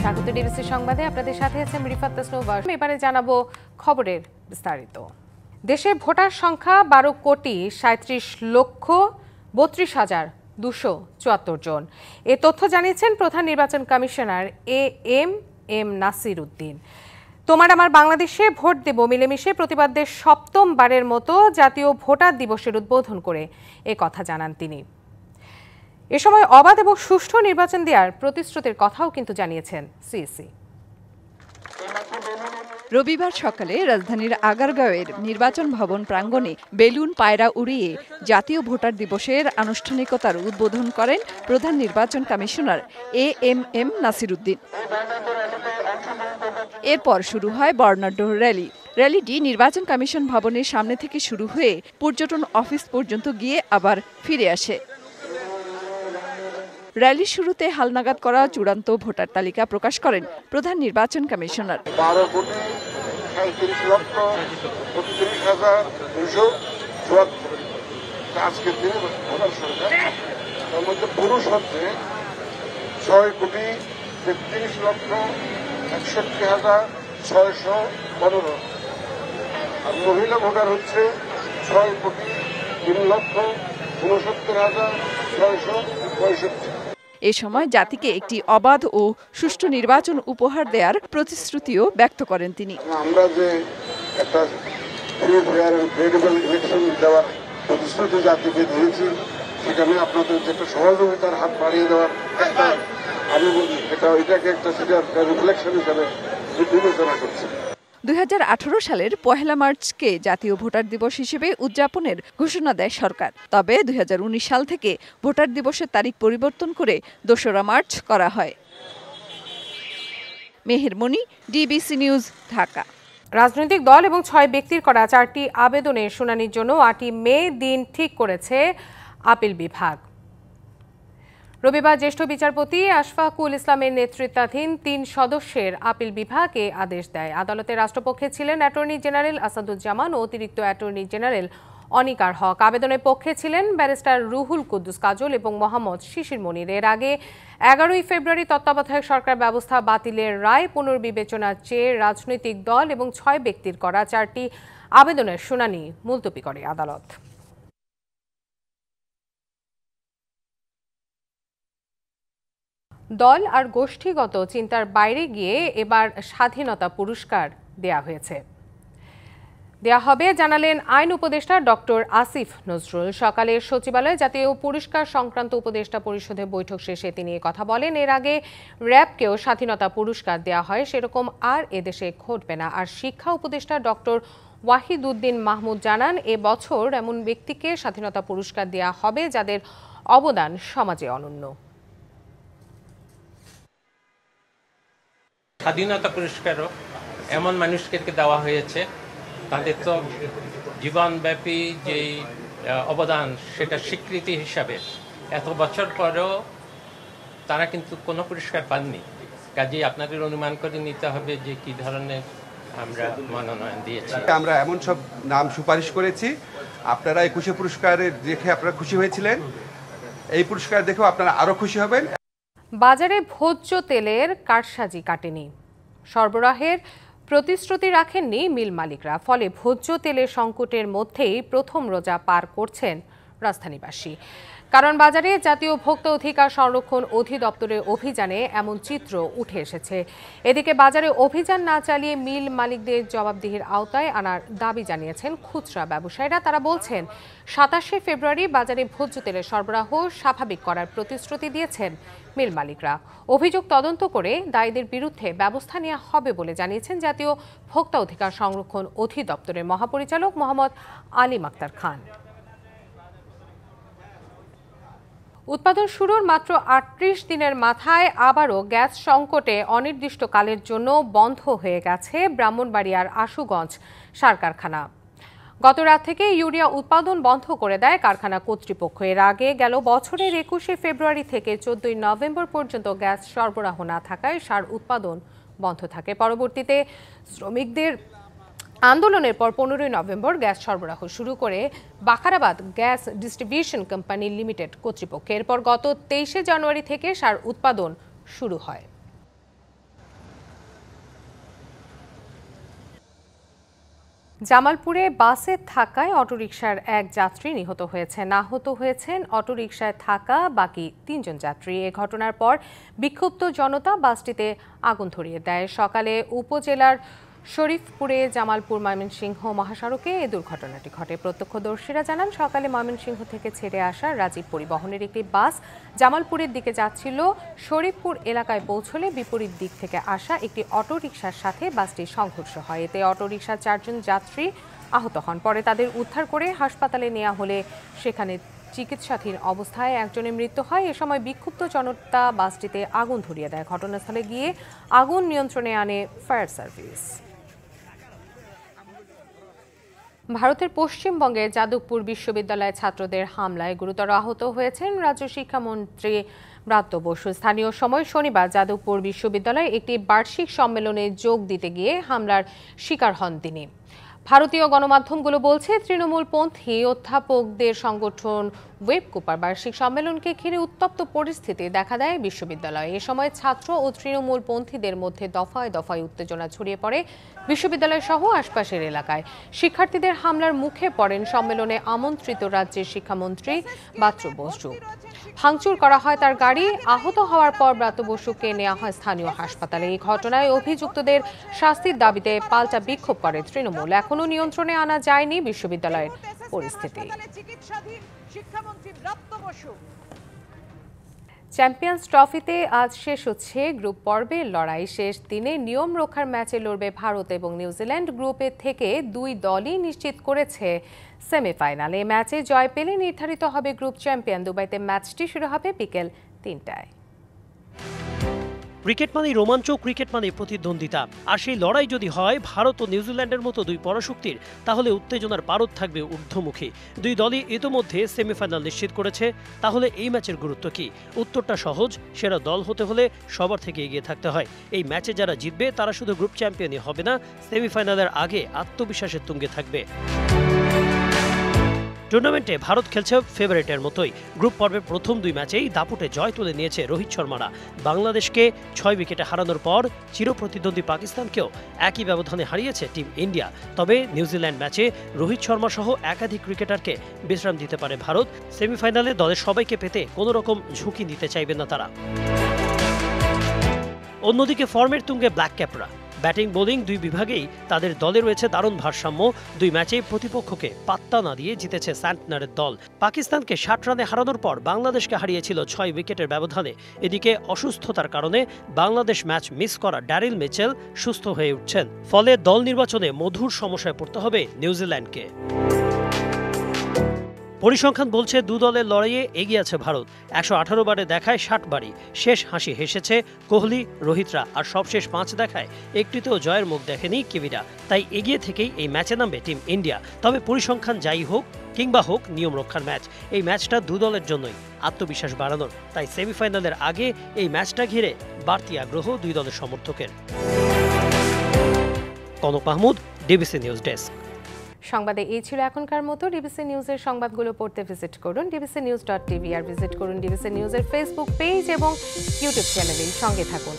স্বাগত ডিবিসি সংবাদে, আপনাদের সাথে আছে রিফাত তাসনুভা। এবারে জানাবো খবরের বিস্তারিত। দেশে ভোটার সংখ্যা 12,37,32,274 জন। এ তথ্য জানিয়েছেন প্রধান নির্বাচন কমিশনার এম নাসির উদ্দিন। তোমার আমার বাংলাদেশে ভোট দেব মিলেমিশে প্রতিবাদের সপ্তমবারের মতো জাতীয় ভোটার দিবসের উদ্বোধন করে এ কথা জানান তিনি। এ সময় অবাধ এবং সুষ্ঠু নির্বাচন দেওয়ার প্রতিশ্রুতির কথাও কিন্তু জানিয়েছেন সিইসি। রবিবার সকালে রাজধানীর আগারগাঁওয়ের নির্বাচন ভবন প্রাঙ্গণে বেলুন পায়রা উড়িয়ে জাতীয় ভোটার দিবসের আনুষ্ঠানিকতার উদ্বোধন করেন প্রধান নির্বাচন কমিশনার এম নাসির উদ্দিন। এরপর শুরু হয় বর্ণাঢ্য র্যালিটি নির্বাচন কমিশন ভবনের সামনে থেকে শুরু হয়ে পর্যটন অফিস পর্যন্ত গিয়ে আবার ফিরে আসে। র্যালির শুরুতে হালনাগাদ করা চূড়ান্ত ভোটার তালিকা প্রকাশ করেন প্রধান নির্বাচন কমিশনার। 12,37,274 আজকের দিনে ভোটার সংখ্যা, তার মধ্যে পুরুষ হচ্ছে 6,33,61,615 আর মহিলা ভোটার হচ্ছে 6,03,69,665। এ সময় জাতিকে একটি অবাধ ও সুষ্ঠু নির্বাচন উপহার দেওয়ার প্রতিশ্রুতিও ব্যক্ত করেন তিনি। আমরা যে একটা free fair and credible election দেওয়ার প্রতিশ্রুতি জাতিকে দিয়েছি, সেখানে আপনাদের যে একটা সহযোগিতার হাত বাড়িয়ে দেওয়ার একটা, আমি বলি এটাকে একটা সেটার রিফ্লেকশন হিসাবে বিবেচনা করছি। 2018 সালের 1 মার্চকে জাতীয় ভোটার দিবস হিসেবে উদযাপনের ঘোষণা দেয় সরকার। তবে 2019 সাল থেকে ভোটার দিবসের তারিখ পরিবর্তন করে 2 মার্চ করা হয়। মেহের মনি, ডিবিসি নিউজ, ঢাকা। রাজনৈতিক দল এবং 6 ব্যক্তির করা 4টি আবেদনের শুনানির জন্য 8 মে দিন ঠিক করেছে আপিল বিভাগ। রবিবার জ্যেষ্ঠ বিচারপতি আশফাকুল ইসলামের নেতৃত্বাধীন 3 সদস্যের আপিল বিভাগ এ আদেশ দেয়। আদালতে রাষ্ট্রপক্ষে ছিলেন অ্যাটর্নি জেনারেল আসাদুজ্জামান ও অতিরিক্ত অ্যাটর্নি জেনারেল অনিকার হক। আবেদনের পক্ষে ছিলেন ব্যারিস্টার রুহুল কুদ্দুস কাজল এবং মোহাম্মদ শিশির মনির। এর আগে 11 ফেব্রুয়ারি তত্ত্বাবধায়ক সরকার ব্যবস্থা বাতিলের রায় পুনর্বিবেচনার চেয়ে রাজনৈতিক দল এবং 6 ব্যক্তির করা 4টি আবেদনের শুনানি মুলতবি করে আদালত। দল আর গোষ্ঠীগত চিন্তার বাইরে গিয়ে এবার স্বাধীনতা পুরস্কার দেয়া হবে জানালেন আইন উপদেষ্টা ডক্টর আসিফ নজরুল। সকালে সচিবালয়ে জাতীয় পুরস্কার সংক্রান্ত উপদেষ্টা পরিষদের বৈঠক শেষে তিনি কথা বলেন। এর আগে র্যাবকেও স্বাধীনতা পুরস্কার দেয়া হয়, সেরকম আর এদেশে ঘটবে না। আর শিক্ষা উপদেষ্টা ডক্টর ওয়াহিদ উদ্দিন মাহমুদ জানান, এবছর এমন ব্যক্তিকে স্বাধীনতা পুরস্কার দেয়া হবে যাদের অবদান সমাজে অনন্য। স্বাধীনতা পুরস্কারও এমন মানুষকে দেওয়া হয়েছে তাদের তো জীবনব্যাপী যে অবদান, সেটা স্বীকৃতি হিসাবে এত বছর পরেও তারা কিন্তু কোনো পুরস্কার পাননি। কাজেই আপনাদের অনুমান করে নিতে হবে যে কি ধরনের আমরা মনোনয়ন দিয়েছি। আমরা এমন সব নাম সুপারিশ করেছি, আপনারা 21 পুরস্কারের দেখে আপনারা খুশি হয়েছিলেন, এই পুরস্কার দেখেও আপনারা আরো খুশি হবেন। বাজারে ভোজ্য তেলের কারসাজি কাটেনি, সরবরাহের প্রতিশ্রুতি রাখেননি মিল মালিকরা। ফলে ভোজ্য তেলের সংকটের মধ্যেই প্রথম রোজা পার করছেন রাজধানীবাসী। কারণ বাজারে জাতীয় ভোক্তা অধিকার সংরক্ষণ অধিদপ্তরের অভিযানে এমন চিত্র উঠে এসেছে। এদিকে বাজারে অভিযান না চালিয়ে মিল মালিকদের জবাবদিহির আওতায় আনার দাবি জানিয়েছেন খুচরা ব্যবসায়ীরা। তারা বলছেন 27 ফেব্রুয়ারি বাজারে ভোজ্য তেলের সরবরাহ স্বাভাবিক করার প্রতিশ্রুতি দিয়েছেন মিল মালিকরা। অভিযোগ তদন্ত করে দায়ীদের বিরুদ্ধে ব্যবস্থা নেওয়া হবে বলে জানিয়েছেন জাতীয় ভোক্তা অধিকার সংরক্ষণ অধিদপ্তরের মহাপরিচালক মোহাম্মদ আলী আক্তার খান। উৎপাদন শুরুর মাত্র 38 দিনের মাথায় আবারও গ্যাস সংকটে অনির্দিষ্টকালের জন্য বন্ধ হয়ে গেছে ব্রাহ্মণবাড়িয়ার আশুগঞ্জ সার কারখানা। গত রাত থেকে ইউরিয়া উৎপাদন বন্ধ করে দেয় কারখানা কর্তৃপক্ষ। এর আগে গেল বছরের 21 ফেব্রুয়ারি থেকে 14 নভেম্বর পর্যন্ত গ্যাস সরবরাহ না থাকায় সার উৎপাদন বন্ধ থাকে। পরবর্তীতে শ্রমিকদের আন্দোলনের পর 15 নভেম্বর গ্যাস সরবরাহ শুরু করে বাখারাবাদ গ্যাস ডিস্ট্রিবিউশন কোম্পানি লিমিটেড কর্তৃপক্ষ। এরপর গত 23 জানুয়ারি থেকে সার উৎপাদন শুরু হয়। জামালপুরে বাসে থাকায় অটোরিকশার এক যাত্রী নিহত হয়েছেন। আহত হয়েছেন অটোরিকশায় থাকা বাকি ৩ জন যাত্রী। এ ঘটনার পর বিক্ষুব্ধ জনতা বাসটিতে আগুন ধরিয়ে দেয়। সকালে উপজেলার শরীফপুরে জামালপুর ময়মনসিংহ মহাসড়কে এ দুর্ঘটনাটি ঘটে। প্রত্যক্ষদর্শীরা জানান, সকালে ময়মনসিংহ থেকে ছেড়ে আসা রাজীব পরিবহনের একটি বাস জামালপুরের দিকে যাচ্ছিল। শরীফপুর এলাকায় পৌঁছলে বিপরীত দিক থেকে আসা একটি অটোরিকশার সাথে বাসটির সংঘর্ষ হয়। এতে অটোরিকশার 4 জন যাত্রী আহত হন। পরে তাদের উদ্ধার করে হাসপাতালে নেওয়া হলে সেখানে চিকিৎসাধীন অবস্থায় একজনের মৃত্যু হয়। এ সময় বিক্ষুব্ধ জনতা বাসটিতে আগুন ধরিয়ে দেয়। ঘটনাস্থলে গিয়ে আগুন নিয়ন্ত্রণে আনে ফায়ার সার্ভিস। ভারতের পশ্চিমবঙ্গে যাদবপুর বিশ্ববিদ্যালয়ের ছাত্রদের হামলায় গুরুতর আহত হয়েছেন রাজ্য শিক্ষামন্ত্রী ব্রাত্য বসু। স্থানীয় সময় শনিবার যাদবপুর বিশ্ববিদ্যালয়ে একটি বার্ষিক সম্মেলনে যোগ দিতে গিয়ে হামলার শিকার হন তিনি। ভারতীয় গণমাধ্যমগুলো বলছে, তৃণমূলপন্থী অধ্যাপকদের সংগঠন ওয়েবকুপার বার্ষিক সম্মেলনকে ঘিরে উত্তপ্ত পরিস্থিতি দেখা দেয় বিশ্ববিদ্যালয়ে। এ সময় ছাত্র ও তৃণমূলপন্থীদের মধ্যে দফায় দফায় উত্তেজনা ছড়িয়ে পড়ে বিশ্ববিদ্যালয় সহ আশপাশের এলাকায়। শিক্ষার্থীদের হামলার মুখে পড়েন সম্মেলনে আমন্ত্রিত রাজ্যের শিক্ষামন্ত্রী ব্রাত্য বসু। ভাঙচুর করা হয় তার গাড়ি। আহত হওয়ার পর ব্রাত্য বসুকে নেওয়া হয় স্থানীয় হাসপাতালে। এই ঘটনায় অভিযুক্তদের শাস্তির দাবিতে পাল্টা বিক্ষোভ করে তৃণমূল। এখনো নিয়ন্ত্রণে আনা যায়নি বিশ্ববিদ্যালয়ের পরিস্থিতি। চ্যাম্পিয়ন্স ট্রফিতে আজ শেষ হচ্ছে গ্রুপ পর্বের লড়াই। শেষ দিনে নিয়ম রক্ষার ম্যাচে লড়বে ভারত এবং নিউজিল্যান্ড। গ্রুপে থেকে 2 দলই নিশ্চিত করেছে সেমিফাইনালে। ম্যাচে জয় পেলে নির্ধারিত হবে গ্রুপ চ্যাম্পিয়ন। দুবাইতে ম্যাচটি শুরু হবে বিকেল 3টায়। ক্রিকেট মানে রোমাঞ্চ, ক্রিকেট মানে প্রতিদ্বন্দ্বিতা। আর সেই লড়াই যদি হয় ভারত ও নিউজিল্যান্ডের মতো 2 পরাশক্তির, তাহলে উত্তেজনার পারদ থাকবে ঊর্ধ্বমুখী। 2 দলই ইতোমধ্যে সেমিফাইনাল নিশ্চিত করেছে। তাহলে এই ম্যাচের গুরুত্ব কি? উত্তরটা সহজ, সেরা দল হতে হলে সবার থেকে এগিয়ে থাকতে হয়। এই ম্যাচে যারা জিতবে তারা শুধু গ্রুপ চ্যাম্পিয়নই হবে না, সেমিফাইনালের আগে আত্মবিশ্বাসের তুঙ্গে থাকবে। টুর্নামেন্টে ভারত খেলছে ফেভারিটের মতোই। গ্রুপ পর্বের প্রথম 2 ম্যাচেই দাপুটে জয় তুলে নিয়েছে রোহিত শর্মারা। বাংলাদেশকে 6 উইকেটে হারানোর পর চিরপ্রতিদ্বন্দ্বী পাকিস্তানকেও একই ব্যবধানে হারিয়েছে টিম ইন্ডিয়া। তবে নিউজিল্যান্ড ম্যাচে রোহিত শর্মা সহ একাধিক ক্রিকেটারকে বিশ্রাম দিতে পারে ভারত। সেমিফাইনালে দলের সবাইকে পেতে কোনো রকম ঝুঁকি নিতে চাইবে না তারা। অন্যদিকে ফর্মের তুঙ্গে ব্ল্যাক ক্যাপরা। ব্যাটিং বোলিং 2 বিভাগেই তাদের দলে রয়েছে দারুণ ভারসাম্য। 2 ম্যাচেই প্রতিপক্ষকে পাত্তা না দিয়ে জিতেছে স্যান্টনারের দল। পাকিস্তানকে 60 রানে হারানোর পর বাংলাদেশকে হারিয়েছিল 6 উইকেটের ব্যবধানে। এদিকে অসুস্থতার কারণে বাংলাদেশ ম্যাচ মিস করা ড্যারিল মিচেল সুস্থ হয়ে উঠছেন। ফলে দল নির্বাচনে মধুর সমস্যায় পড়তে হবে নিউজিল্যান্ডকে। পরিসংখ্যান বলছে 2 দলের লড়াইয়ে এগিয়ে আছে ভারত। 118 বারে দেখায় 60 বারই। শেষ হাসি হেসেছে কোহলি, রোহিতরা। আর সবশেষ 5 দেখায় একটিতেও জয়ের মুখ দেখেনি কিবিরা। তাই এগিয়ে থেকেই এই ম্যাচে নামবে টিম ইন্ডিয়া। তবে পরিসংখ্যান যাই হোক কিংবা হোক নিয়ম রক্ষার ম্যাচ, এই ম্যাচটা 2 দলের জন্যই আত্মবিশ্বাস বাড়ানোর। তাই সেমিফাইনালের আগে এই ম্যাচটা ঘিরে বাড়তি আগ্রহ 2 দলের সমর্থকের। Konok Mahmud, DBC news desk. সংবাদে এই ছিল এখনকার মতো। ডিবিসি নিউজের সংবাদগুলো পড়তে ভিজিট করুন dbcnews.tv আর ভিজিট করুন ডিবিসি নিউজের ফেসবুক পেজ এবং ইউটিউব চ্যানেলে। সঙ্গে থাকুন।